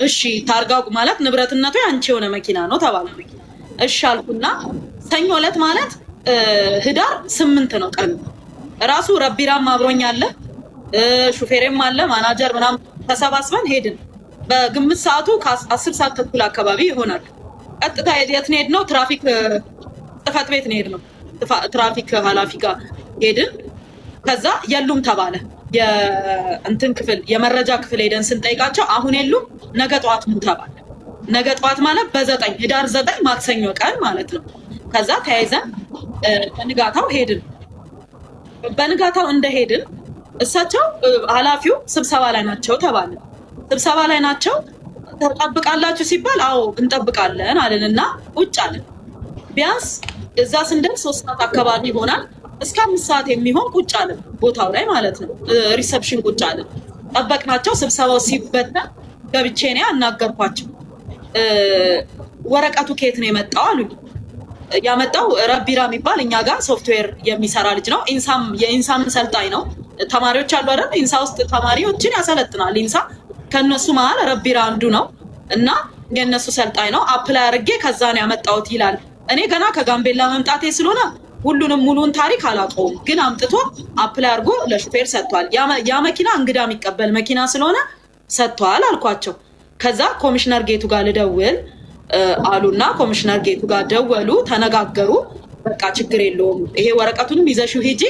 እሺ ታርጋው ማለት ንብረትነቱ ያንቺ የሆነ መኪና ነው ተባለ። እሺ አልኩና ሰኞ ዕለት ማለት ህዳር 8 ነው ቀን ራሱ ረቢራም አብሮኝ አለ ሹፌሬም አለ ማናጀር ምናምን ተሰባስበን ሄድን። በግምት ሰዓቱ ከ10 ሰዓት ተኩል አካባቢ ይሆናል። ቀጥታ የት ነው ሄድነው? ትራፊክ ጽፈት ቤት ነው ሄድነው። ትራፊክ ኃላፊ ጋር ሄድን። ከዛ የሉም ተባለ። የእንትን ክፍል የመረጃ ክፍል ሄደን ስንጠይቃቸው አሁን የሉም ነገ ጠዋት ሙ ተባለ። ነገ ጠዋት ማለት በ9 ህዳር 9 ማክሰኞ ቀን ማለት ነው። ከዛ ተያይዘን በንጋታው ሄድን። በንጋታው እንደሄድን እሳቸው ኃላፊው ስብሰባ ላይ ናቸው ተባለ። ስብሰባ ላይ ናቸው ተጠብቃላችሁ ሲባል አዎ እንጠብቃለን አለንና ቁጭ አለን። ቢያንስ እዛ ስንደርስ 3 ሰዓት አካባቢ ይሆናል። እስከ 5 ሰዓት የሚሆን ቁጭ አለን ቦታው ላይ ማለት ነው። ሪሰፕሽን ቁጭ አለን ጠበቅናቸው። ስብሰባው ሲበተን ገብቼ እኔ አናገርኳቸው። ወረቀቱ ከየት ነው የመጣው አሉኝ። ያመጣው ረቢራ የሚባል እኛ ጋር ሶፍትዌር የሚሰራ ልጅ ነው። ኢንሳም የኢንሳም ሰልጣኝ ነው። ተማሪዎች አሉ አይደል? ኢንሳ ውስጥ ተማሪዎችን ያሰለጥናል ኢንሳ። ከነሱ መሀል ረቢራ አንዱ ነው እና የነሱ ሰልጣኝ ነው። አፕላይ አድርጌ ከዛ ነው ያመጣሁት ይላል። እኔ ገና ከጋምቤላ መምጣቴ ስለሆነ ሁሉንም ሙሉን ታሪክ አላውቀውም፣ ግን አምጥቶ አፕላይ አድርጎ ለሹፌር ሰጥቷል። ያ መኪና እንግዳ የሚቀበል መኪና ስለሆነ ሰጥቷል አልኳቸው። ከዛ ኮሚሽነር ጌቱ ጋር ልደውል አሉና ኮሚሽነር ጌቱ ጋር ደወሉ፣ ተነጋገሩ። በቃ ችግር የለውም ይሄ ወረቀቱንም ይዘሽው ሂጂ፣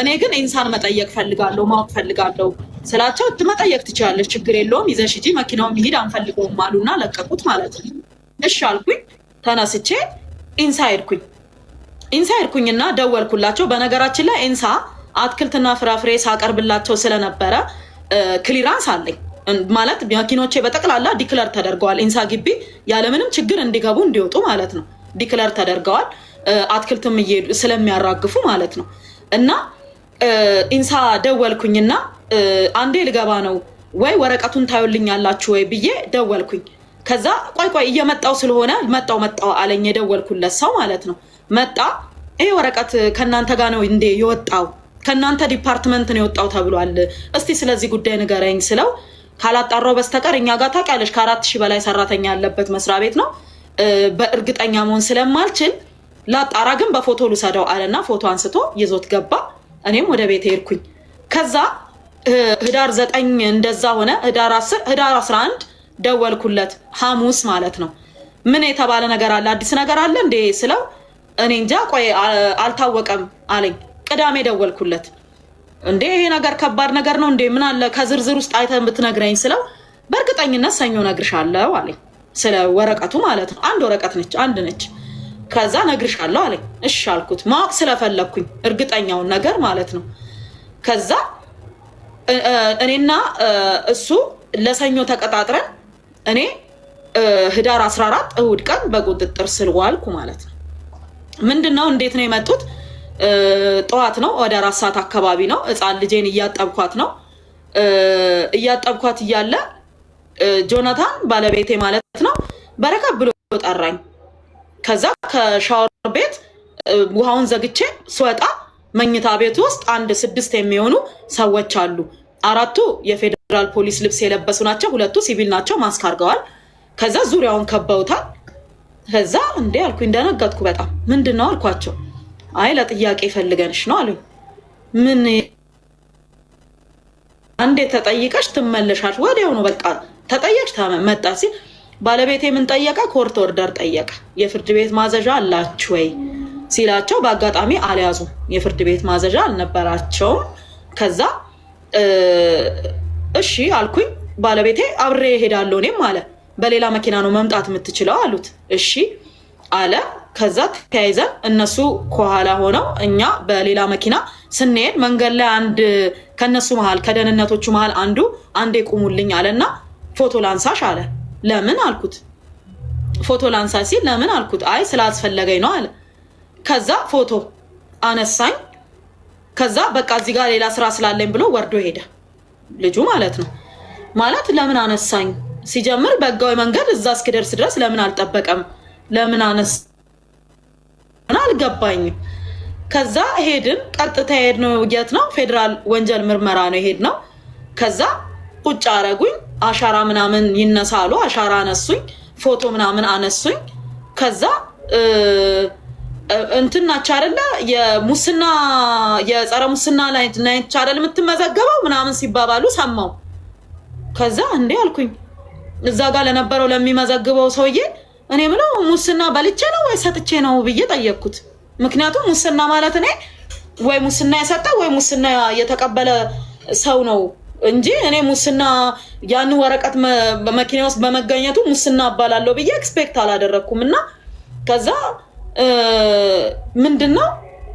እኔ ግን ኢንሳን መጠየቅ ፈልጋለሁ ማወቅ ፈልጋለሁ ስላቸው መጠየቅ ትችላለች ችግር የለውም ይዘሽ ሂጂ፣ መኪናውን ይሄድ አንፈልገውም አሉና ለቀቁት ማለት ነው። እሺ አልኩኝ። ተነስቼ ኢንሳ ሄድኩኝና ደወልኩላቸው። በነገራችን ላይ ኢንሳ አትክልትና ፍራፍሬ ሳቀርብላቸው ስለነበረ ክሊራንስ አለኝ ማለት መኪኖቼ በጠቅላላ ዲክለር ተደርገዋል። ኢንሳ ግቢ ያለምንም ችግር እንዲገቡ እንዲወጡ ማለት ነው ዲክለር ተደርገዋል። አትክልትም እየሄዱ ስለሚያራግፉ ማለት ነው። እና ኢንሳ ደወልኩኝና አንዴ ልገባ ነው ወይ ወረቀቱን ታዩልኛላችሁ ወይ ብዬ ደወልኩኝ። ከዛ ቆይ እየመጣው ስለሆነ መጣው አለኝ የደወልኩለት ሰው ማለት ነው። መጣ። ይሄ ወረቀት ከናንተ ጋር ነው እንዴ የወጣው? ከናንተ ዲፓርትመንት ነው የወጣው ተብሏል። እስቲ ስለዚህ ጉዳይ ንገረኝ ስለው ካላጣራው በስተቀር እኛ ጋር ታውቂያለሽ ከ4000 በላይ ሰራተኛ ያለበት መስሪያ ቤት ነው፣ በእርግጠኛ መሆን ስለማልችል ላጣራ ግን በፎቶ ልሰደው አለና ፎቶ አንስቶ ይዞት ገባ። እኔም ወደ ቤት ሄድኩኝ። ከዛ ህዳር 9 እንደዛ ሆነ። ህዳር 10 ህዳር 11 ደወልኩለት ሐሙስ ማለት ነው። ምን የተባለ ነገር አለ አዲስ ነገር አለ እንዴ ስለው እኔ እንጃ ቆይ አልታወቀም አለኝ። ቅዳሜ ደወልኩለት እንዴ ይሄ ነገር ከባድ ነገር ነው እንዴ ምን አለ ከዝርዝር ውስጥ አይተን ብትነግረኝ ስለው በእርግጠኝነት ሰኞ ነግርሻለሁ አለኝ። ስለ ወረቀቱ ማለት ነው። አንድ ወረቀት ነች አንድ ነች። ከዛ ነግርሻለሁ አለኝ። እሺ አልኩት ማወቅ ስለፈለኩኝ እርግጠኛውን ነገር ማለት ነው። ከዛ እኔና እሱ ለሰኞ ተቀጣጥረን እኔ ህዳር 14 እሁድ ቀን በቁጥጥር ስር ዋልኩ ማለት ነው። ምንድነው እንዴት ነው የመጡት? ጠዋት ነው ወደ 4 ሰዓት አካባቢ ነው። ህፃን ልጄን እያጠብኳት ነው። እያጠብኳት እያለ ጆናታን ባለቤቴ ማለት ነው በረከት ብሎ ጠራኝ። ከዛ ከሻወር ቤት ውሃውን ዘግቼ ስወጣ መኝታ ቤት ውስጥ 6 የሚሆኑ ሰዎች አሉ። 4ቱ የፌዴራል ፖሊስ ልብስ የለበሱ ናቸው፣ 2ቱ ሲቪል ናቸው፣ ማስክ አድርገዋል። ከዛ ዙሪያውን ከበውታል። ከዛ እንዴ አልኩኝ፣ ደነገጥኩ በጣም። ምንድነው አልኳቸው። አይ ለጥያቄ ፈልገንሽ ነው አሉኝ። ምን አንዴ ተጠይቀሽ ትመለሻል ወዲያው ነው በቃ ተጠየቅሽ መጣ ሲል ባለቤቴ ምን ጠየቀ? ኮርት ኦርደር ጠየቀ። የፍርድ ቤት ማዘዣ አላችሁ ወይ ሲላቸው በአጋጣሚ አልያዙ፣ የፍርድ ቤት ማዘዣ አልነበራቸውም። ከዛ እሺ አልኩኝ። ባለቤቴ አብሬ ሄዳለሁ እኔም አለ። በሌላ መኪና ነው መምጣት የምትችለው አሉት። እሺ አለ። ከዛ ተያይዘን እነሱ ከኋላ ሆነው እኛ በሌላ መኪና ስንሄድ መንገድ ላይ አንድ ከነሱ መሃል ከደህንነቶቹ መሃል አንዴ ቁሙልኝ አለና ፎቶ ላንሳሽ አለ። ለምን አልኩት። ፎቶ ላንሳ ሲል ለምን አልኩት። አይ ስላስፈለገኝ ነው አለ። ከዛ ፎቶ አነሳኝ። ከዛ በቃ እዚህ ጋር ሌላ ስራ ስላለኝ ብሎ ወርዶ ሄደ ልጁ ማለት ነው። ማለት ለምን አነሳኝ ሲጀምር በህጋዊ መንገድ እዛ እስኪደርስ ድረስ ለምን አልጠበቀም? ለምን አነሳ አልገባኝም። ከዛ ሄድን። ቀጥታ ሄድነው የት ነው? ፌዴራል ወንጀል ምርመራ ነው ሄድነው። ከዛ ቁጭ አረጉኝ። አሻራ ምናምን ይነሳሉ አሻራ አነሱኝ ፎቶ ምናምን አነሱኝ ከዛ እንትናቻ አይደለ የሙስና የጸረ ሙስና ላይ ናይት አይደል የምትመዘገበው ምናምን ሲባባሉ ሰማው ከዛ እንዴ አልኩኝ እዛ ጋር ለነበረው ለሚመዘግበው ሰውዬ እኔ ምለው ሙስና በልቼ ነው ወይ ሰጥቼ ነው ብዬ ጠየቅኩት ምክንያቱም ሙስና ማለት እኔ ወይ ሙስና የሰጠ ወይ ሙስና የተቀበለ ሰው ነው እንጂ እኔ ሙስና ያን ወረቀት በመኪና ውስጥ በመገኘቱ ሙስና አባላለሁ ብዬ ኤክስፔክት አላደረኩምና ከዛ ምንድነው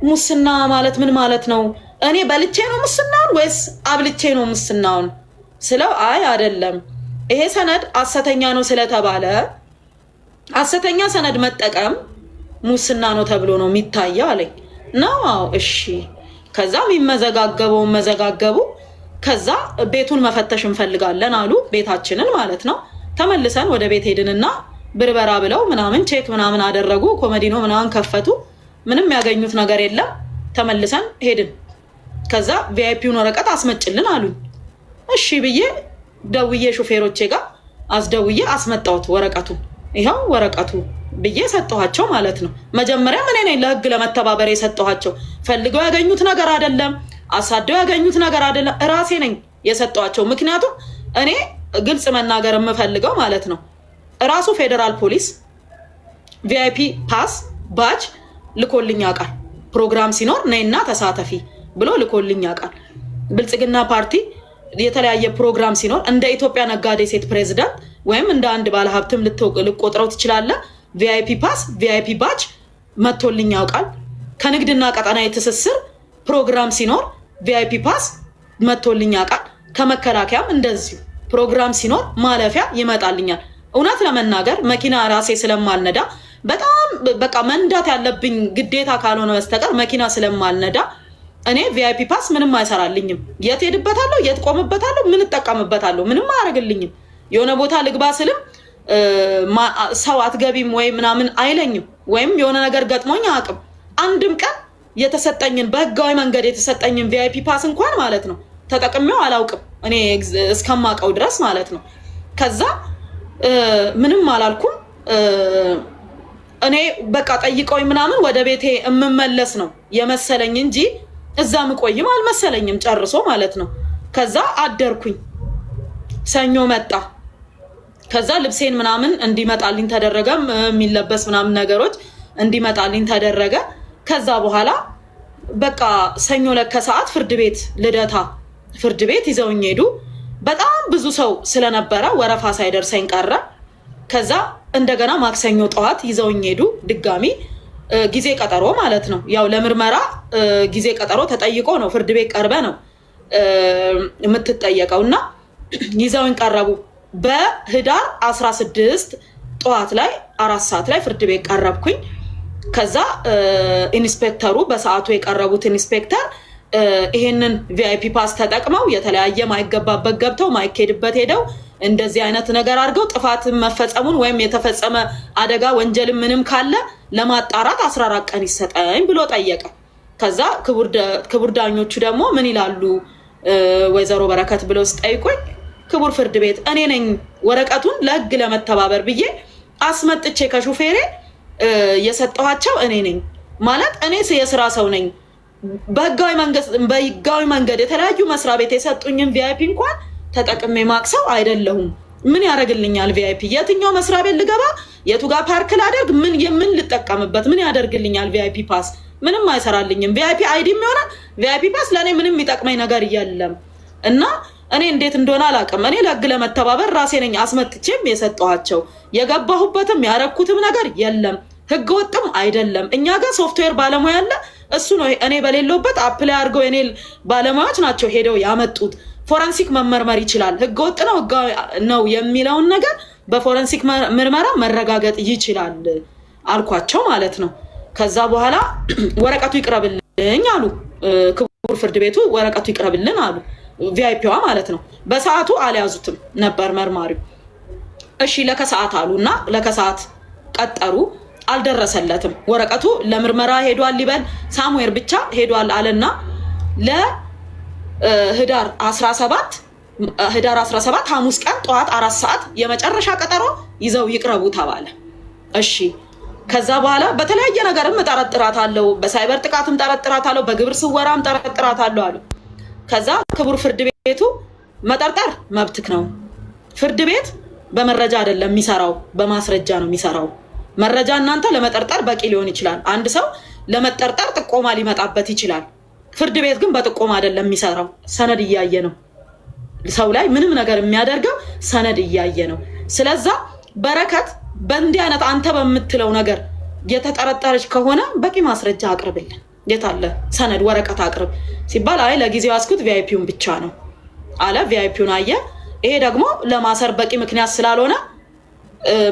ሙስና ማለት ምን ማለት ነው እኔ በልቼ ነው ሙስናውን ወይስ አብልቼ ነው ሙስናውን ስለው አይ አይደለም ይሄ ሰነድ አሰተኛ ነው ስለተባለ አሰተኛ ሰነድ መጠቀም ሙስና ነው ተብሎ ነው የሚታየው አለኝ ነው እሺ ከዛ የሚመዘጋገበው መዘጋገቡ ከዛ ቤቱን መፈተሽ እንፈልጋለን አሉ ቤታችንን ማለት ነው ተመልሰን ወደ ቤት ሄድንና ብርበራ ብለው ምናምን ቼክ ምናምን አደረጉ ኮሜዲኖ ምናምን ከፈቱ ምንም ያገኙት ነገር የለም ተመልሰን ሄድን ከዛ ቪአይፒውን ወረቀት አስመጭልን አሉኝ እሺ ብዬ ደውዬ ሹፌሮቼ ጋር አስደውዬ አስመጣሁት ወረቀቱን ይሄው ወረቀቱ ብዬ ሰጠኋቸው ማለት ነው መጀመሪያ ምን እኔ ለህግ ለመተባበር የሰጠኋቸው ፈልገው ያገኙት ነገር አይደለም አሳደው ያገኙት ነገር አይደለም ራሴ ነኝ የሰጠኋቸው ምክንያቱም እኔ ግልጽ መናገር የምፈልገው ማለት ነው ራሱ ፌደራል ፖሊስ ቪአይፒ ፓስ ባጅ ልኮልኝ ያውቃል ፕሮግራም ሲኖር ነይና ተሳተፊ ብሎ ልኮልኝ ያውቃል ብልጽግና ፓርቲ የተለያየ ፕሮግራም ሲኖር እንደ ኢትዮጵያ ነጋዴ ሴት ፕሬዝዳንት ወይም እንደ አንድ ባለ ሀብትም ልቆጥረው ትችላለህ ቪአይፒ ፓስ ቪአይፒ ባጅ መጥቶልኝ ያውቃል ከንግድና ቀጠናዊ ትስስር ፕሮግራም ሲኖር ቪአይፒ ፓስ መጥቶልኝ ያውቃል ከመከላከያም እንደዚሁ ፕሮግራም ሲኖር ማለፊያ ይመጣልኛል እውነት ለመናገር መኪና ራሴ ስለማልነዳ በጣም በቃ መንዳት ያለብኝ ግዴታ ካልሆነ በስተቀር መኪና ስለማልነዳ እኔ ቪአይፒ ፓስ ምንም አይሰራልኝም የት ሄድበታለሁ የት ቆምበታለሁ ምን ተጠቀምበታለሁ ምንም አያደርግልኝም የሆነ ቦታ ልግባ ስልም ሰው አትገቢም ወይ ምናምን አይለኝም ወይም የሆነ ነገር ገጥሞኝ አቅም አንድም ቀን የተሰጠኝን በህጋዊ መንገድ የተሰጠኝን ቪአይፒ ፓስ እንኳን ማለት ነው ተጠቅሜው አላውቅም እኔ እስከማቀው ድረስ ማለት ነው ከዛ ምንም አላልኩም እኔ በቃ ጠይቀውኝ ምናምን ወደ ቤቴ እምመለስ ነው የመሰለኝ እንጂ እዛ ምቆይም አልመሰለኝም ጨርሶ ማለት ነው ከዛ አደርኩኝ ሰኞ መጣ ከዛ ልብሴን ምናምን እንዲመጣልኝ ተደረገ የሚለበስ ምናምን ነገሮች እንዲመጣልኝ ተደረገ ከዛ በኋላ በቃ ሰኞ ለከሰዓት ፍርድ ቤት ልደታ ፍርድ ቤት ይዘውኝ ሄዱ በጣም ብዙ ሰው ስለነበረ ወረፋ ሳይደርሰኝ ቀረ ከዛ እንደገና ማክሰኞ ጠዋት ይዘውኝ ሄዱ ድጋሚ ጊዜ ቀጠሮ ማለት ነው ያው ለምርመራ ጊዜ ቀጠሮ ተጠይቆ ነው ፍርድ ቤት ቀርበ ነው የምትጠየቀውና ይዘውኝ ቀረቡ በህዳር 16 ጠዋት ላይ 4 ሰዓት ላይ ፍርድ ቤት ቀረብኩኝ ከዛ ኢንስፔክተሩ በሰዓቱ የቀረቡት ኢንስፔክተር ይሄንን ቪአይፒ ፓስ ተጠቅመው የተለያየ ማይገባበት ገብተው ማይኬድበት ሄደው እንደዚህ አይነት ነገር አድርገው ጥፋት መፈጸሙን ወይም የተፈጸመ አደጋ ወንጀል ምንም ካለ ለማጣራት 14 ቀን ይሰጠኝ ብሎ ጠየቀ ከዛ ክቡር ዳኞቹ ደግሞ ምን ይላሉ ወይዘሮ በረከት ብለው ስጠይቁኝ ክቡር ፍርድ ቤት እኔ ነኝ ወረቀቱን ለህግ ለመተባበር ብዬ አስመጥቼ ከሹፌሬ የሰጠኋቸው እኔ ነኝ ማለት እኔ የስራ ሰው ነኝ በህጋዊ መንገድ የተለያዩ መስሪያ ቤት የሰጡኝን ቪአይፒ እንኳን ተጠቅሜ ማክሰው አይደለሁም ምን ያደርግልኛል ቪአይፒ የትኛው መስሪያ ቤት ልገባ የቱ ጋር ፓርክ ላደርግ ምን ልጠቀምበት ምን ያደርግልኛል ቪአይፒ ፓስ ምንም አይሰራልኝም ቪአይፒ አይዲም ይሆናል ቪአይፒ ፓስ ለኔ ምንም ይጠቅመኝ ነገር የለም እና እኔ እንዴት እንደሆነ አላውቅም እኔ ለህግ ለመተባበር ራሴ ነኝ አስመጥቼም የሰጠኋቸው የገባሁበትም ያረኩትም ነገር የለም ህግ ወጥም አይደለም እኛ ጋር ሶፍትዌር ባለሙያ አለ እሱ ነው እኔ በሌለውበት አፕላይ አድርገው የኔ ባለሙያዎች ናቸው ሄደው ያመጡት ፎረንሲክ መመርመር ይችላል ህግ ወጥ ነው የሚለውን ነገር በፎረንሲክ ምርመራ መረጋገጥ ይችላል አልኳቸው ማለት ነው ከዛ በኋላ ወረቀቱ ይቅረብልኝ አሉ ክቡር ፍርድ ቤቱ ወረቀቱ ይቅረብልን አሉ ቪአይፒዋ ማለት ነው በሰዓቱ አልያዙትም ነበር መርማሪው እሺ ለከሰዓት አሉና ለከሰዓት ቀጠሩ አልደረሰለትም ወረቀቱ ለምርመራ ሄዷል ሊበል ሳሙኤል ብቻ ሄዷል አለና ለህዳር 17 ህዳር 17 ሐሙስ ቀን ጠዋት 4 ሰዓት የመጨረሻ ቀጠሮ ይዘው ይቅረቡ ተባለ። እሺ ከዛ በኋላ በተለያየ ነገርም ጠረጥራታለሁ፣ በሳይበር ጥቃትም ጠረጥራታለሁ፣ በግብር ስወራም ጠረጥራታለሁ አሉ። ከዛ ክቡር ፍርድ ቤቱ መጠርጠር መብትክ ነው፣ ፍርድ ቤት በመረጃ አይደለም የሚሰራው በማስረጃ ነው የሚሰራው። መረጃ እናንተ ለመጠርጠር በቂ ሊሆን ይችላል፣ አንድ ሰው ለመጠርጠር ጥቆማ ሊመጣበት ይችላል። ፍርድ ቤት ግን በጥቆማ አይደለም የሚሰራው፣ ሰነድ እያየ ነው። ሰው ላይ ምንም ነገር የሚያደርገው ሰነድ እያየ ነው። ስለዛ በረከት በእንዲህ አይነት አንተ በምትለው ነገር የተጠረጠረች ከሆነ በቂ ማስረጃ አቅርብልን፣ የት አለ ሰነድ ወረቀት አቅርብ ሲባል አይ ለጊዜው ያስኩት ቪአይፒውን ብቻ ነው አለ። ቪአይፒውን አየ። ይሄ ደግሞ ለማሰር በቂ ምክንያት ስላልሆነ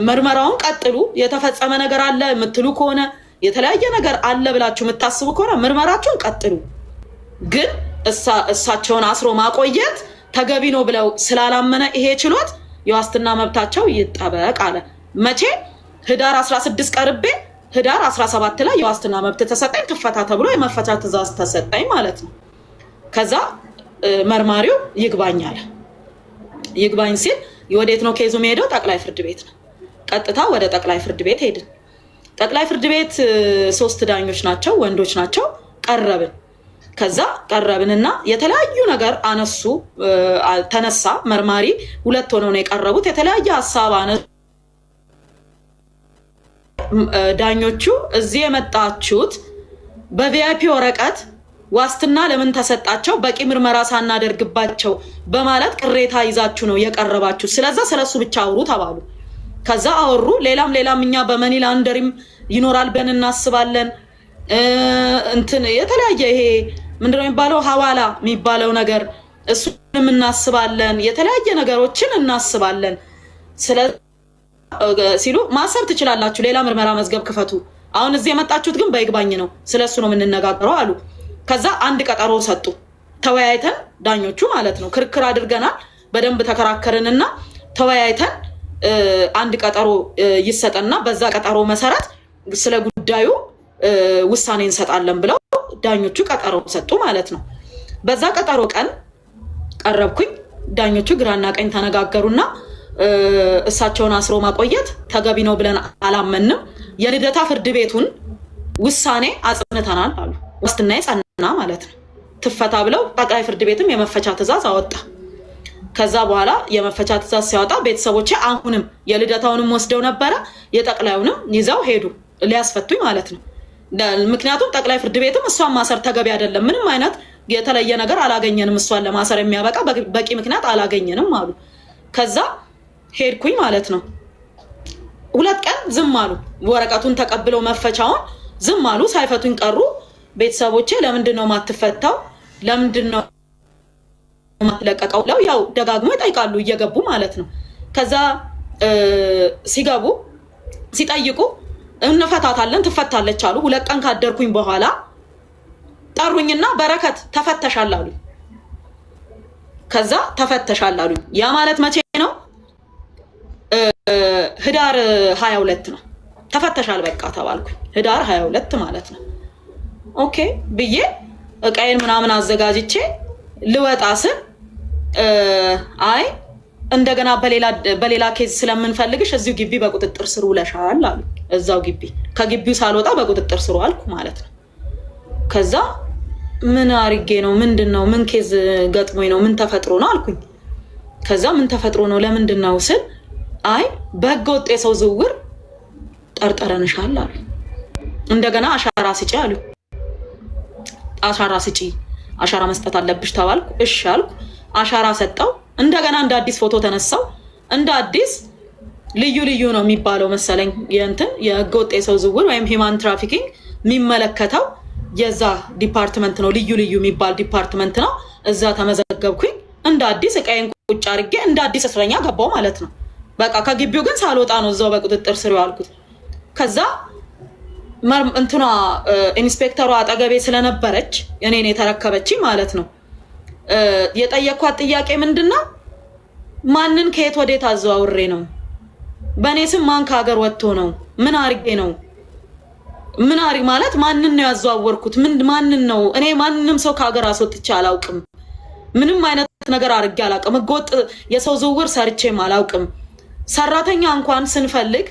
ምርመራውን ቀጥሉ፣ የተፈጸመ ነገር አለ የምትሉ ከሆነ የተለያየ ነገር አለ ብላችሁ የምታስቡ ከሆነ ምርመራችሁን ቀጥሉ፣ ግን እሳቸውን አስሮ ማቆየት ተገቢ ነው ብለው ስላላመነ ይሄ ችሎት የዋስትና መብታቸው ይጠበቅ አለ። መቼ? ህዳር 16 ቀርቤ ህዳር 17 ላይ የዋስትና መብት ተሰጠኝ፣ ትፈታ ተብሎ የመፈቻ ትዕዛዝ ተሰጠኝ ማለት ነው። ከዛ መርማሪው ይግባኝ አለ። ይግባኝ ሲል ወዴት ነው ኬዙ የሚሄደው? ጠቅላይ ፍርድ ቤት ነው። ቀጥታ ወደ ጠቅላይ ፍርድ ቤት ሄድን። ጠቅላይ ፍርድ ቤት 3 ዳኞች ናቸው፣ ወንዶች ናቸው። ቀረብን። ከዛ ቀረብንና የተለያዩ ነገር አነሱ፣ ተነሳ። መርማሪ 2 ሆነው ነው የቀረቡት። የተለያየ ሀሳብ አነሱ። ዳኞቹ እዚህ የመጣችሁት በቪአይፒ ወረቀት ዋስትና ለምን ተሰጣቸው? በቂ ምርመራ ሳናደርግባቸው በማለት ቅሬታ ይዛችሁ ነው የቀረባችሁ። ስለዛ ስለሱ ብቻ አውሩ ተባሉ። ከዛ አወሩ። ሌላም እኛ በመኒ ላንደሪም ይኖራል ብለን እናስባለን። እንትን የተለያየ ይሄ ምንድነው የሚባለው ሐዋላ የሚባለው ነገር እሱንም እናስባለን። የተለያየ ነገሮችን እናስባለን ሲሉ ማሰብ ትችላላችሁ፣ ሌላ ምርመራ መዝገብ ክፈቱ። አሁን እዚህ የመጣችሁት ግን በይግባኝ ነው፣ ስለሱ ነው የምንነጋገረው አሉ። ከዛ አንድ ቀጠሮ ሰጡ። ተወያይተን ዳኞቹ ማለት ነው ክርክር አድርገናል። በደንብ ተከራከርንና ተወያይተን አንድ ቀጠሮ ይሰጠና በዛ ቀጠሮ መሰረት ስለ ጉዳዩ ውሳኔ እንሰጣለን ብለው ዳኞቹ ቀጠሮ ሰጡ ማለት ነው። በዛ ቀጠሮ ቀን ቀረብኩኝ። ዳኞቹ ግራና ቀኝ ተነጋገሩና እሳቸውን አስሮ ማቆየት ተገቢ ነው ብለን አላመንም፣ የልደታ ፍርድ ቤቱን ውሳኔ አጽንተናል አሉ። ዋስትና ጸና ማለት ነው። ትፈታ ብለው ጠቅላይ ፍርድ ቤትም የመፈቻ ትዕዛዝ አወጣ። ከዛ በኋላ የመፈቻ ትዕዛዝ ሲያወጣ ቤተሰቦቼ አሁንም የልደታውንም ወስደው ነበረ፣ የጠቅላዩንም ይዘው ሄዱ ሊያስፈቱኝ ማለት ነው። ምክንያቱም ጠቅላይ ፍርድ ቤትም እሷን ማሰር ተገቢ አይደለም፣ ምንም አይነት የተለየ ነገር አላገኘንም፣ እሷን ለማሰር የሚያበቃ በቂ ምክንያት አላገኘንም አሉ። ከዛ ሄድኩኝ ማለት ነው። 2 ቀን ዝም አሉ። ወረቀቱን ተቀብለው መፈቻውን ዝም አሉ፣ ሳይፈቱኝ ቀሩ። ቤተሰቦቼ ለምንድን ነው ማትፈታው? ለምንድን ነው ማትለቀቀው? ያው ደጋግሞ ይጠይቃሉ እየገቡ ማለት ነው። ከዛ ሲገቡ ሲጠይቁ እንፈታታለን ትፈታለች አሉ። 2 ቀን ካደርኩኝ በኋላ ጠሩኝና በረከት ተፈተሻል አሉ። ከዛ ተፈተሻል አሉ። ያ ማለት መቼ ነው? ህዳር 22 ነው። ተፈተሻል በቃ ተባልኩኝ። ህዳር 22 ማለት ነው። ኦኬ ብዬ እቃዬን ምናምን አዘጋጅቼ ልወጣ ስል አይ እንደገና በሌላ ኬዝ ስለምንፈልግሽ እዚሁ ግቢ በቁጥጥር ስር ውለሻል አሉ። እዛው ግቢ ከግቢው ሳልወጣ በቁጥጥር ስር አልኩ ማለት ነው። ከዛ ምን አርጌ ነው? ምንድነው? ምን ኬዝ ገጥሞኝ ነው? ምን ተፈጥሮ ነው አልኩኝ። ከዛ ምን ተፈጥሮ ነው ለምንድን ነው ስል አይ በህገ ወጥ የሰው ዝውውር ጠርጥረንሻል አሉ። እንደገና አሻራ ስጪ አሉ። አሻራ ስጪ፣ አሻራ መስጠት አለብሽ ተባልኩ። እሺ አልኩ። አሻራ ሰጠው። እንደገና እንደ አዲስ ፎቶ ተነሳው። እንደ አዲስ ልዩ ነው የሚባለው መሰለኝ የእንትን የህገ ወጥ የሰው ዝውውር ወይም ሂማን ትራፊኪንግ የሚመለከተው የዛ ዲፓርትመንት ነው። ልዩ የሚባል ዲፓርትመንት ነው። እዛ ተመዘገብኩኝ። እንደ አዲስ እቃዬን ቁጭ አድርጌ እንደ አዲስ እስረኛ ገባው ማለት ነው። በቃ ከግቢው ግን ሳልወጣ ነው እዛው በቁጥጥር ስር ያልኩት። ከዛ እንትኗ ኢንስፔክተሯ አጠገቤ ስለነበረች እኔን የተረከበች ማለት ነው። የጠየኳት ጥያቄ ምንድነው? ማንን ከየት ወዴት አዘዋውሬ ነው? በእኔ ስም ማን ከሀገር ወጥቶ ነው? ምን አርጌ ነው? ምን አርግ ማለት ማንን ነው ያዘዋወርኩት? ማንን ነው? እኔ ማንንም ሰው ከሀገር አስወጥቼ አላውቅም። ምንም አይነት ነገር አድርጌ አላውቅም። ህገወጥ የሰው ዝውውር ሰርቼም አላውቅም። ሰራተኛ እንኳን ስንፈልግ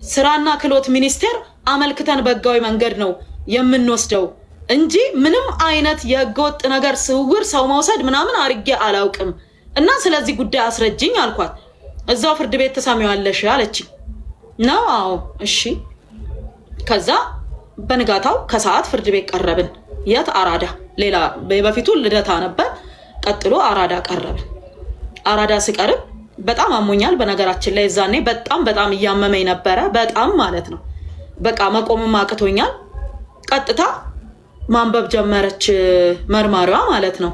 ስራና ክህሎት ሚኒስቴር አመልክተን በህጋዊ መንገድ ነው የምንወስደው እንጂ ምንም አይነት የህገወጥ ነገር ዝውውር ሰው መውሰድ ምናምን አድርጌ አላውቅም። እና ስለዚህ ጉዳይ አስረጅኝ አልኳት። እዛው ፍርድ ቤት ተሰሚዋለሽ አለችኝ። ነው አዎ እሺ። ከዛ በንጋታው ከሰዓት ፍርድ ቤት ቀረብን። የት? አራዳ። ሌላ በፊቱ ልደታ ነበር፣ ቀጥሎ አራዳ ቀረብን። አራዳ ሲቀርብ በጣም አሞኛል። በነገራችን ላይ ዛኔ በጣም እያመመኝ ነበረ። በጣም ማለት ነው በቃ መቆምም አቅቶኛል። ቀጥታ ማንበብ ጀመረች መርማሪዋ ማለት ነው።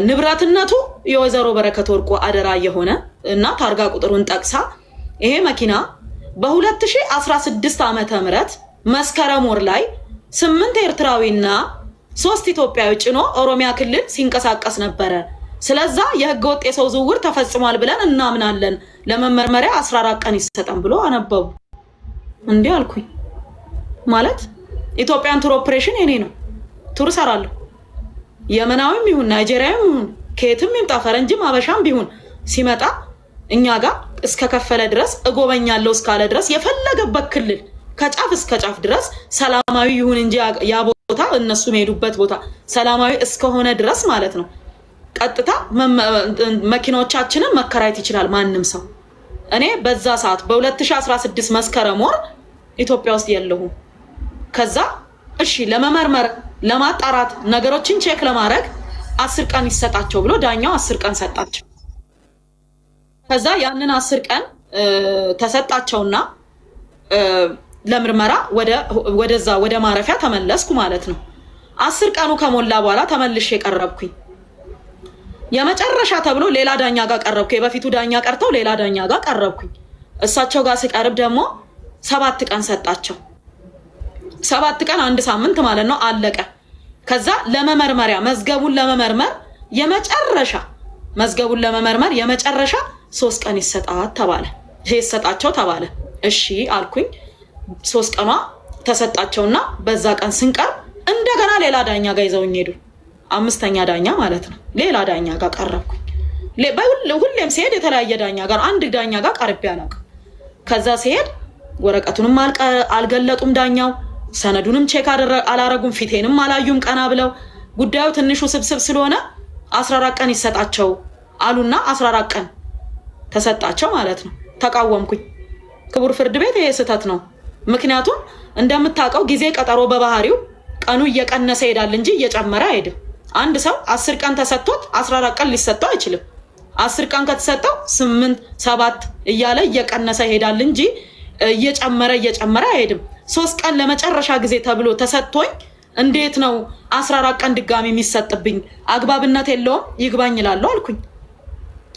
ንብረትነቱ የወይዘሮ በረከት ወርቁ አደራ የሆነ እና ታርጋ ቁጥሩን ጠቅሳ ይሄ መኪና በ2016 ዓመተ ምህረት መስከረም ወር ላይ 8 ኤርትራዊና 3 ኢትዮጵያዊ ጭኖ ኦሮሚያ ክልል ሲንቀሳቀስ ነበረ። ስለዛ የህገወጥ የሰው ዝውውር ተፈጽሟል ብለን እናምናለን። ለመመርመሪያ 14 ቀን ይሰጠን ብሎ አነበቡ። እንዲህ አልኩኝ። ማለት ኢትዮጵያን ቱር ኦፕሬሽን የኔ ነው። ቱር ሰራለሁ። የመናዊም ይሁን ናይጄሪያም ይሁን ከየትም ይምጣ ፈረንጅም አበሻም ቢሆን ሲመጣ እኛ ጋር እስከ ከፈለ ድረስ እጎበኛለሁ እስካለ ድረስ የፈለገበት ክልል ከጫፍ እስከ ጫፍ ድረስ ሰላማዊ ይሁን እንጂ ያ ቦታ እነሱ የሚሄዱበት ቦታ ሰላማዊ እስከሆነ ድረስ ማለት ነው። ቀጥታ መኪናዎቻችንን መከራየት ይችላል ማንም ሰው። እኔ በዛ ሰዓት በ2016 መስከረም ወር ኢትዮጵያ ውስጥ የለሁም። ከዛ እሺ ለመመርመር ለማጣራት ነገሮችን ቼክ ለማድረግ 10 ቀን ይሰጣቸው ብሎ ዳኛው 10 ቀን ሰጣቸው። ከዛ ያንን 10 ቀን ተሰጣቸውና ለምርመራ ወደዛ ወደ ማረፊያ ተመለስኩ ማለት ነው። 10 ቀኑ ከሞላ በኋላ ተመልሼ ቀረብኩኝ። የመጨረሻ ተብሎ ሌላ ዳኛ ጋር ቀረብኩ። የበፊቱ ዳኛ ቀርተው ሌላ ዳኛ ጋር ቀረብኩኝ። እሳቸው ጋር ሲቀርብ ደግሞ 7 ቀን ሰጣቸው። 7 ቀን 1 ሳምንት ማለት ነው አለቀ። ከዛ ለመመርመሪያ መዝገቡን ለመመርመር የመጨረሻ 3 ቀን ይሰጣት ተባለ። ይሰጣቸው ተባለ። እሺ አልኩኝ። 3 ቀኗ ተሰጣቸውና በዛ ቀን ስንቀር እንደገና ሌላ ዳኛ ጋር ይዘውኝ ሄዱ። 5ኛ ዳኛ ማለት ነው። ሌላ ዳኛ ጋር ቀረብኩኝ። ሁሌም ሲሄድ የተለያየ ዳኛ ጋር አንድ ዳኛ ጋር ቀርቤ አላውቅም። ከዛ ሲሄድ ወረቀቱንም አልገለጡም ዳኛው፣ ሰነዱንም ቼክ አላረጉም፣ ፊቴንም አላዩም ቀና ብለው። ጉዳዩ ትንሹ ስብስብ ስለሆነ 14 ቀን ይሰጣቸው አሉና 14 ቀን ተሰጣቸው ማለት ነው። ተቃወምኩኝ። ክቡር ፍርድ ቤት ይሄ ስህተት ነው። ምክንያቱም እንደምታውቀው ጊዜ ቀጠሮ በባህሪው ቀኑ እየቀነሰ ይሄዳል እንጂ እየጨመረ አይሄድም። አንድ ሰው 10 ቀን ተሰጥቶት 14 ቀን ሊሰጠው አይችልም። 10 ቀን ከተሰጠው 8 7 እያለ እየቀነሰ ይሄዳል እንጂ እየጨመረ አይሄድም። 3 ቀን ለመጨረሻ ጊዜ ተብሎ ተሰጥቶኝ እንዴት ነው 14 ቀን ድጋሚ የሚሰጥብኝ? አግባብነት የለውም። ይግባኝ እላለሁ አልኩኝ።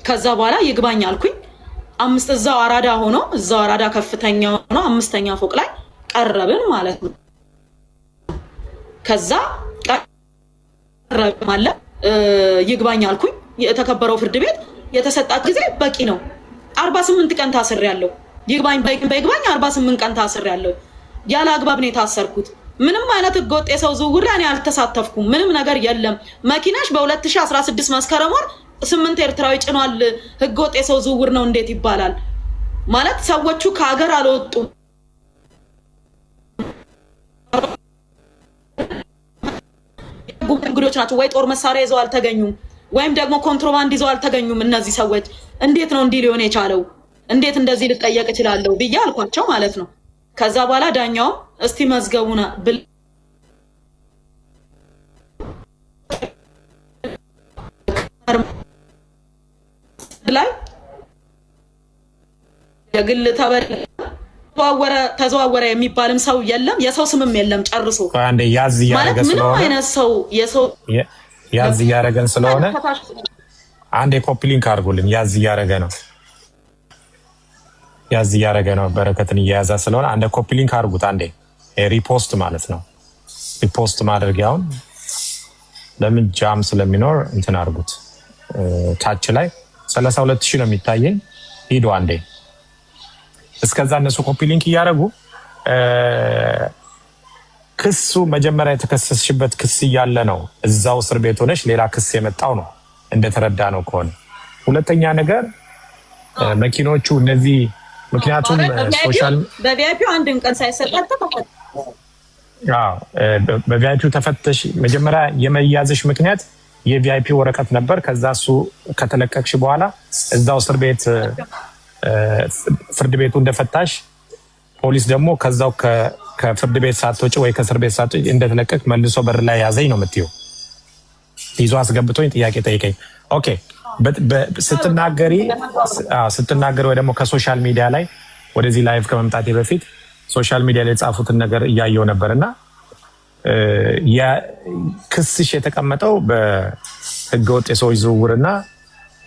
ከዛ በኋላ ይግባኝ አልኩኝ። እዛው አራዳ ከፍተኛ ሆኖ 5ኛ ፎቅ ላይ ቀረብን ማለት ነው። ከዛ ቀረብን ማለት ይግባኝ አልኩኝ። የተከበረው ፍርድ ቤት የተሰጣት ጊዜ በቂ ነው። 48 ቀን ታስሬያለሁ። ይግባኝ 48 ቀን ታስሬያለሁ። ያለ አግባብ ነው የታሰርኩት። ምንም አይነት ህገወጥ የሰው ዝውውር ላይ አልተሳተፍኩም። ምንም ነገር የለም። መኪናሽ በ2016 መስከረም ወር 8 ኤርትራዊ ጭኗል። ህገወጥ የሰው ዝውውር ነው እንዴት ይባላል? ማለት ሰዎቹ ከሀገር አልወጡም። እንግዶች ናቸው ወይ ጦር መሳሪያ ይዘው አልተገኙም፣ ወይም ደግሞ ኮንትሮባንድ ይዘው አልተገኙም። እነዚህ ሰዎች እንዴት ነው እንዲህ ሊሆን የቻለው? እንዴት እንደዚህ ልጠየቅ እችላለሁ ብዬ አልኳቸው ማለት ነው። ከዛ በኋላ ዳኛው እስቲ መዝገቡን ላይ የግል ተዘዋወረ የሚባልም ሰው የለም፣ የሰው ስምም የለም ጨርሶ። አንዴ ያዝ እያደረገ ስለሆነ አይነት ሰው ያዝ እያደረገን ስለሆነ አንዴ ኮፒ ሊንክ አድርጉልኝ። ያዝ እያደረገ ነው። በረከትን እየያዛ ስለሆነ አንዴ ኮፒ ሊንክ አድርጉት። አንዴ ሪፖስት ማለት ነው። ሪፖስት ማድረጊያውን ለምን ጃም ስለሚኖር እንትን አድርጉት። ታች ላይ 32,000 ነው የሚታየኝ። ሂዱ አንዴ። እስከዛ እነሱ ኮፒ ሊንክ እያደረጉ ክሱ መጀመሪያ የተከሰስሽበት ክስ እያለ ነው እዛው እስር ቤት ሆነሽ ሌላ ክስ የመጣው ነው እንደተረዳ ነው ከሆነ። ሁለተኛ ነገር መኪኖቹ እነዚህ ምክንያቱም ሶሻል በቪአይፒ አንድን ቀን ሳይሰጣጥ ተፈተሽ በቪአይፒ ተፈተሽ መጀመሪያ የመያዝሽ ምክንያት የቪአይፒ ወረቀት ነበር። ከዛ እሱ ከተለቀቅሽ በኋላ እዛው እስር ቤት ፍርድ ቤቱ እንደፈታሽ ፖሊስ ደግሞ ከዛው ከፍርድ ቤት ሳትወጪ ወይ ከእስር ቤት ሳትወጪ እንደተለቀቅ መልሶ በር ላይ ያዘኝ ነው የምትይው። ይዞ አስገብቶኝ ጥያቄ ጠይቀኝ። ኦኬ ስትናገሪ ወይ ደግሞ ከሶሻል ሚዲያ ላይ ወደዚህ ላይቭ ከመምጣቴ በፊት ሶሻል ሚዲያ ላይ የጻፉትን ነገር እያየው ነበርና ክስሽ የተቀመጠው በህገወጥ የሰዎች ዝውውርና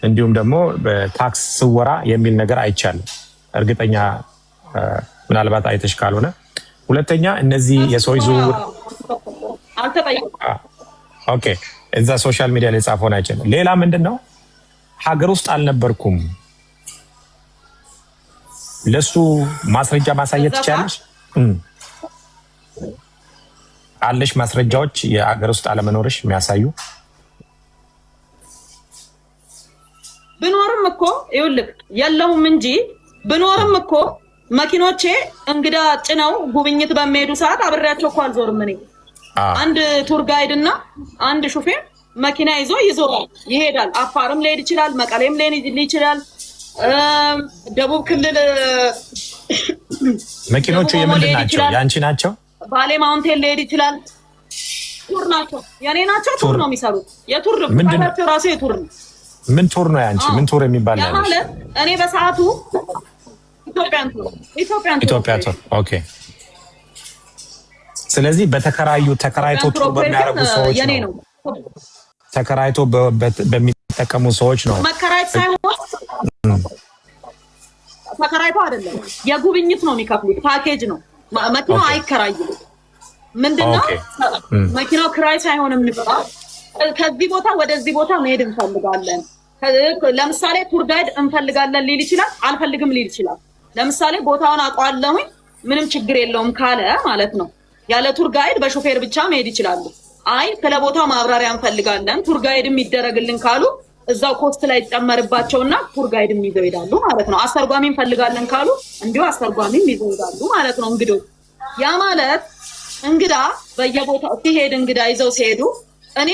እንዲሁም ደግሞ በታክስ ስወራ የሚል ነገር አይቻልም። እርግጠኛ ምናልባት አይተሽ ካልሆነ። ሁለተኛ እነዚህ የሰዎች ዝውውር ኦኬ እዛ ሶሻል ሚዲያ ላይ ጻፈውን አይቻልም። ሌላ ምንድነው ሀገር ውስጥ አልነበርኩም ለሱ ማስረጃ ማሳየት ይቻላል አለሽ? ማስረጃዎች የሀገር ውስጥ አለመኖርሽ የሚያሳዩ? ብኖርም እኮ ይኸውልህ የለውም እንጂ ብኖርም እኮ መኪኖቼ እንግዳ ጭነው ጉብኝት በሚሄዱ ሰዓት አብሬያቸው እኮ አልዞርም። እኔ አንድ ቱር ጋይድ እና አንድ ሹፌር መኪና ይዞራል ይሄዳል። አፋርም ሊሄድ ይችላል፣ መቀሌም ሊሄድ ይችላል፣ ደቡብ ክልል መኪኖቹ የምንድን ናቸው? ያንቺ ናቸው? ባሌ ማውንቴን ሊሄድ ይችላል። ቱር ናቸው፣ የኔ ናቸው። ቱር ነው የሚሰሩት። የቱር ባላቸው ራሱ የቱር ነው። ምን ቱር ነው ያንቺ? ምን ቱር የሚባል ነው? ማለት እኔ በሰዓቱ ኢትዮጵያን ቱር። ኦኬ። ስለዚህ ተከራይቶ ቱር በሚያደርጉ ሰዎች ነው። ተከራይቶ በሚጠቀሙ ሰዎች ነው። መከራየት ሳይሆን ተከራይቶ አይደለም፣ የጉብኝት ነው የሚከፍሉት። ፓኬጅ ነው። መኪናው አይከራይም። ምንድነው መኪናው ክራይ ሳይሆን የሚባል ከዚህ ቦታ ወደዚህ ቦታ መሄድ እንፈልጋለን። ለምሳሌ ቱር ጋይድ እንፈልጋለን ሊል ይችላል፣ አልፈልግም ሊል ይችላል። ለምሳሌ ቦታውን አውቀዋለሁኝ ምንም ችግር የለውም ካለ ማለት ነው ያለ ቱር ጋይድ በሾፌር ብቻ መሄድ ይችላሉ። አይ ስለ ቦታው ማብራሪያ እንፈልጋለን ቱር ጋይድም ይደረግልን ካሉ እዛው ኮስት ላይ ይጨመርባቸውና ቱር ጋይድም ይዘው ይሄዳሉ ማለት ነው። አስተርጓሚ እንፈልጋለን ካሉ እንዲሁ አስተርጓሚም ይዘው ይሄዳሉ ማለት ነው። እንግዲህ ያ ማለት እንግዳ በየቦታው ሲሄድ እንግዳ ይዘው ሲሄዱ እኔ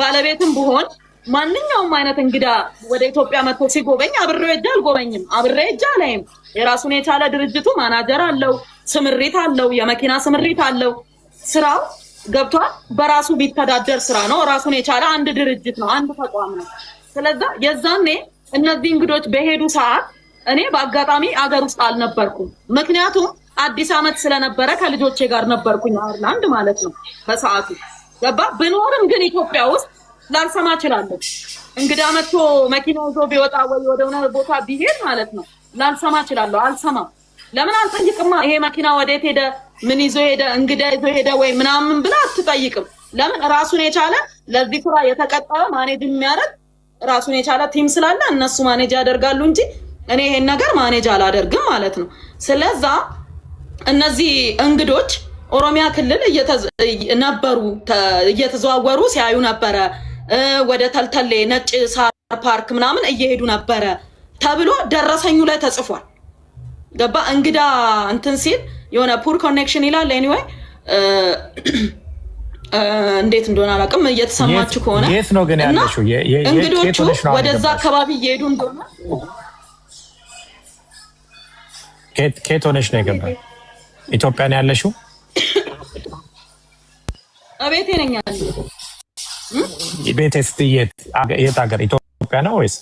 ባለቤትም ብሆን ማንኛውም አይነት እንግዳ ወደ ኢትዮጵያ መጥቶ ሲጎበኝ አብሬው ሄጄ አልጎበኝም፣ አብሬው ሄጄ አላይም። የራሱን የቻለ ድርጅቱ ማናጀር አለው፣ ስምሪት አለው፣ የመኪና ስምሪት አለው። ስራው ገብቷል። በራሱ ቢተዳደር ስራ ነው። ራሱን የቻለ አንድ ድርጅት ነው፣ አንድ ተቋም ነው። ስለዚህ የዛኔ እነዚህ እንግዶች በሄዱ ሰዓት እኔ በአጋጣሚ አገር ውስጥ አልነበርኩም። ምክንያቱም አዲስ አመት ስለነበረ ከልጆቼ ጋር ነበርኩኝ አየርላንድ ማለት ነው በሰዓቱ ገባ። ብኖርም ግን ኢትዮጵያ ውስጥ ላልሰማ እችላለሁ። እንግዳ መጥቶ መኪና ይዞ ቢወጣ ወይ ወደ ሆነ ቦታ ቢሄድ ማለት ነው ላልሰማ እችላለሁ። አልሰማም። ለምን አልጠይቅማ? ይሄ መኪና ወዴት ሄደ፣ ምን ይዞ ሄደ፣ እንግዳ ይዞ ሄደ ወይ ምናምን ብላ አትጠይቅም። ለምን? ራሱን የቻለ ለዚህ ስራ የተቀጠረ ማኔጅ የሚያደርግ ራሱን የቻለ ቲም ስላለ እነሱ ማኔጅ ያደርጋሉ እንጂ እኔ ይሄን ነገር ማኔጅ አላደርግም ማለት ነው። ስለዛ እነዚህ እንግዶች ኦሮሚያ ክልል ነበሩ፣ እየተዘዋወሩ ሲያዩ ነበረ። ወደ ተልተሌ ነጭ ሳር ፓርክ ምናምን እየሄዱ ነበረ ተብሎ ደረሰኙ ላይ ተጽፏል። ገባ። እንግዳ እንትን ሲል የሆነ ፑር ኮኔክሽን ይላል። ኤኒዌይ እንዴት እንደሆነ አላውቅም። እየተሰማችሁ ከሆነ የት ነው ግን ያለሽው? እንግዶቹ ወደዛ አካባቢ እየሄዱ እንደሆነ ከየት ሆነሽ ነው የገባው? ኢትዮጵያ ነው ያለሽው? እቤቴ ነኝ ያለሁት። ቤት የት ሀገር? ኢትዮጵያ ነው ወይስ?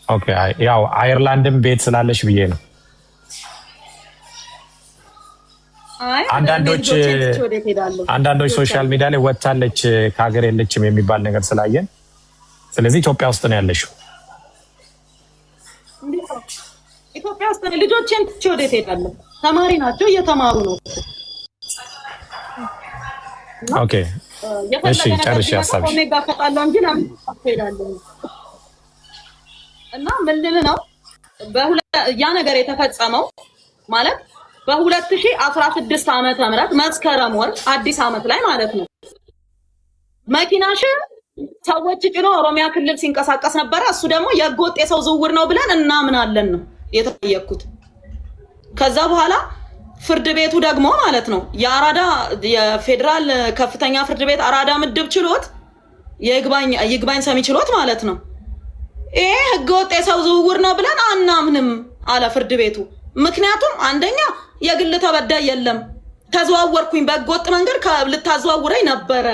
ኦኬ። ያው አየርላንድም ቤት ስላለሽ ብዬ ነው። አንዳንዶች ሶሻል ሚዲያ ላይ ወጥታለች ከሀገር የለችም የሚባል ነገር ስላየን፣ ስለዚህ ኢትዮጵያ ውስጥ ነው ያለሽው። ኢትዮጵያ ውስጥ ልጆቼን ትቼ ወዴት እሄዳለሁ? ተማሪ ናቸው፣ እየተማሩ ነው። ኦኬ እሺ፣ ጨርሼ ሀሳብሽ እና ምንድን ነው ያ ነገር የተፈጸመው ማለት በ2016 ዓመተ ምህረት መስከረም ወር አዲስ ዓመት ላይ ማለት ነው። መኪናሽ ሰዎች ጭኖ ኦሮሚያ ክልል ሲንቀሳቀስ ነበረ። እሱ ደግሞ የህገወጥ የሰው ዝውውር ነው ብለን እናምናለን ነው የተጠየቅኩት። ከዛ በኋላ ፍርድ ቤቱ ደግሞ ማለት ነው የአራዳ የፌዴራል ከፍተኛ ፍርድ ቤት አራዳ ምድብ ችሎት የይግባኝ ሰሚ ችሎት ማለት ነው ይሄ ህገወጥ የሰው ዝውውር ነው ብለን አናምንም አለ ፍርድ ቤቱ። ምክንያቱም አንደኛ የግል ተበዳይ የለም፣ ተዘዋወርኩኝ በህገወጥ መንገድ ልታዘዋውረኝ ነበረ፣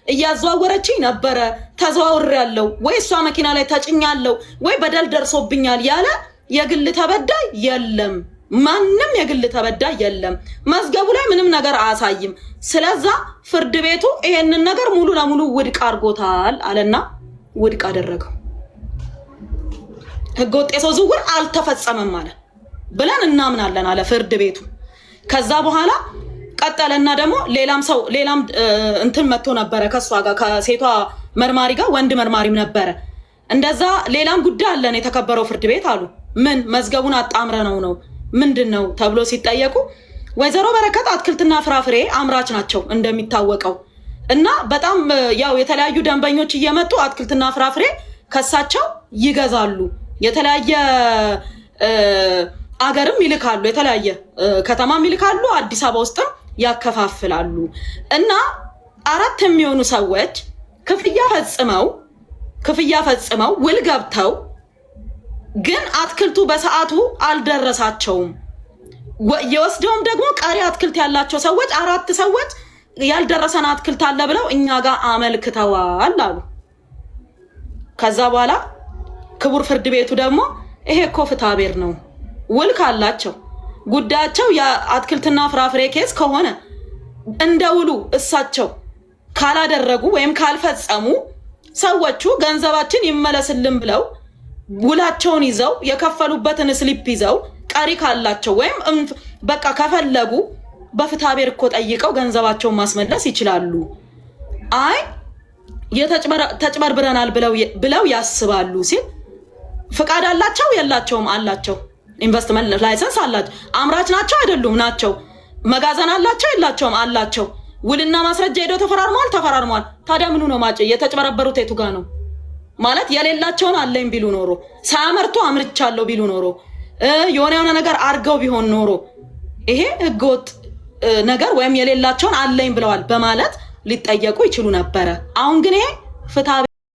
እያዘዋወረችኝ ነበረ፣ ተዘዋውሬያለሁ ወይ እሷ መኪና ላይ ተጭኛለሁ ወይ በደል ደርሶብኛል ያለ የግል ተበዳይ የለም። ማንም የግል ተበዳይ የለም። መዝገቡ ላይ ምንም ነገር አያሳይም። ስለዛ ፍርድ ቤቱ ይሄንን ነገር ሙሉ ለሙሉ ውድቅ አድርጎታል አለና ውድቅ አደረገው። ህገወጥ የሰው ዝውውር አልተፈጸመም ማለት ብለን እናምናለን አለ ፍርድ ቤቱ። ከዛ በኋላ ቀጠለና ደግሞ ሌላም እንትን መጥቶ ነበረ ከሷ ጋር ከሴቷ መርማሪ ጋር ወንድ መርማሪም ነበረ። እንደዛ ሌላም ጉዳይ አለን የተከበረው ፍርድ ቤት አሉ። ምን መዝገቡን አጣምረ ነው ምንድነው ተብሎ ሲጠየቁ ወይዘሮ በረከት አትክልትና ፍራፍሬ አምራች ናቸው እንደሚታወቀው እና በጣም ያው የተለያዩ ደንበኞች እየመጡ አትክልትና ፍራፍሬ ከሳቸው ይገዛሉ። የተለያየ አገርም ይልካሉ፣ የተለያየ ከተማም ይልካሉ፣ አዲስ አበባ ውስጥም ያከፋፍላሉ። እና 4 የሚሆኑ ሰዎች ክፍያ ፈጽመው ውል ገብተው ግን አትክልቱ በሰዓቱ አልደረሳቸውም። የወስደውም ደግሞ ቀሪ አትክልት ያላቸው ሰዎች 4 ሰዎች ያልደረሰን አትክልት አለ ብለው እኛ ጋር አመልክተዋል አሉ። ከዛ በኋላ ክቡር ፍርድ ቤቱ ደግሞ ይሄ እኮ ፍትሐብሔር ነው፣ ውል ካላቸው ጉዳያቸው የአትክልትና ፍራፍሬ ኬስ ከሆነ እንደ ውሉ እሳቸው ካላደረጉ ወይም ካልፈጸሙ ሰዎቹ ገንዘባችን ይመለስልን ብለው ውላቸውን ይዘው የከፈሉበትን ስሊፕ ይዘው ቀሪ ካላቸው ወይም በቃ ከፈለጉ በፍትሐብሔር እኮ ጠይቀው ገንዘባቸውን ማስመለስ ይችላሉ። አይ ተጭበርብረናል ብለው ያስባሉ ሲል ፍቃድ አላቸው የላቸውም? አላቸው። ኢንቨስትመንት ላይሰንስ አላቸው። አምራች ናቸው አይደሉም? ናቸው። መጋዘን አላቸው የላቸውም? አላቸው። ውልና ማስረጃ ሄደው ተፈራርሟል። ታዲያ ምኑ ነው ማጭ? የተጭበረበሩት የቱ ጋር ነው? ማለት የሌላቸውን አለኝ ቢሉ ኖሮ ሳያመርቱ አምርቻለሁ ቢሉ ኖሮ የሆነ ነገር አርገው ቢሆን ኖሮ ይሄ ህገወጥ ነገር ወይም የሌላቸውን አለኝ ብለዋል በማለት ሊጠየቁ ይችሉ ነበረ። አሁን ግን ይሄ ፍትሐ